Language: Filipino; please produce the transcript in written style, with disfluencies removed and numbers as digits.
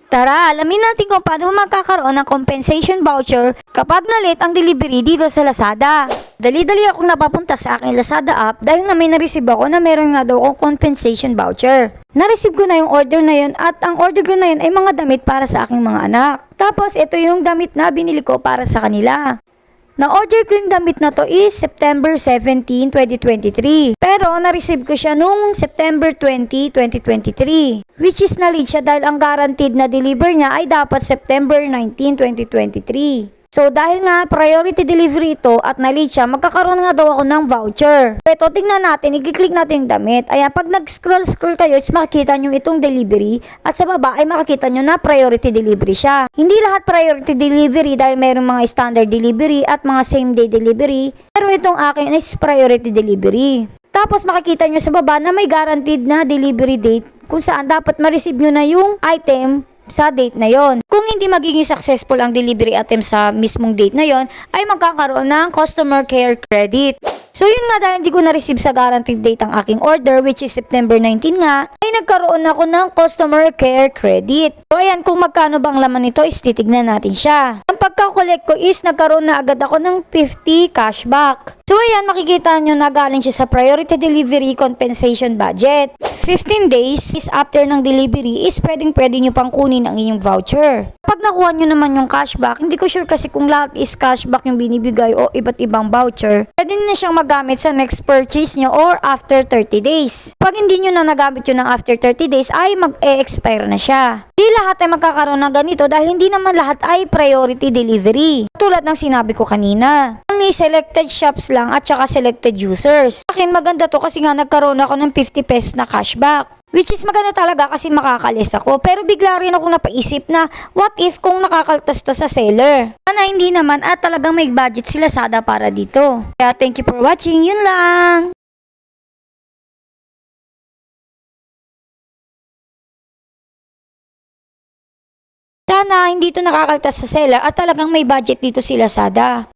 Tara, alamin natin kung paano magkakaroon ng compensation voucher kapag na-late ang delivery dito sa Lazada. Dali-dali akong napapunta sa aking Lazada app dahil nga may na-receive ako na meron nga daw akong compensation voucher. Na-receive ko na yung order na yun at ang order ko na yun ay mga damit para sa aking mga anak. Tapos ito yung damit na binili ko para sa kanila. Na-order ko yung damit na to is September 17, 2023. Pero na-receive ko siya nung September 20, 2023. Which is na-late siya dahil ang guaranteed na deliver niya ay dapat September 19, 2023. So dahil nga priority delivery ito at na-late siya, magkakaroon nga daw ako ng voucher. Ito, tingnan natin, i-click natin yung damit. Ayan, pag nag-scroll kayo, makikita nyo itong delivery at sa baba ay makikita nyo na priority delivery siya. Hindi lahat priority delivery dahil mayroong mga standard delivery at mga same day delivery. Pero itong akin is priority delivery. Tapos makikita nyo sa baba na may guaranteed na delivery date kung saan dapat ma-receive nyo na yung item sa date na yon. Kung hindi magiging successful ang delivery item sa mismong date na yon, ay magkakaroon ng customer care credit. So yun nga, dahil hindi ko na-receive sa guaranteed date ang aking order, which is September 19 nga, ay nagkaroon ako ng customer care credit. So ayan, kung magkano bang laman nito is titignan natin siya. Ang pagka-collect ko is nagkaroon na agad ako ng 50 cashback. So ayan, makikita nyo na galing siya sa priority delivery compensation budget. 15 days is after ng delivery is pwede nyo pang kunin ang inyong voucher. Pag nakuha nyo naman yung cashback, hindi ko sure kasi kung lahat is cashback yung binibigay o iba't ibang voucher, pwede nyo na siyang magamit sa next purchase nyo or after 30 days. Pag hindi nyo na nagamit yun ng after 30 days ay mag-e-expire na siya. Hindi lahat ay magkakaroon ng ganito dahil hindi naman lahat ay priority delivery. Tulad ng sinabi ko kanina. Only selected shops lang at saka selected users. Sa akin maganda to kasi nga nagkaroon ako ng 50 pesos na cashback. Which is maganda talaga kasi makakalis ako. Pero bigla rin ako napaisip na what if kung nakakaltas to sa seller? Sana hindi naman at talagang may budget si Lazada para dito. Kaya thank you for watching. Yun lang. Sana hindi to nakakaltas sa seller at talagang may budget dito si Lazada.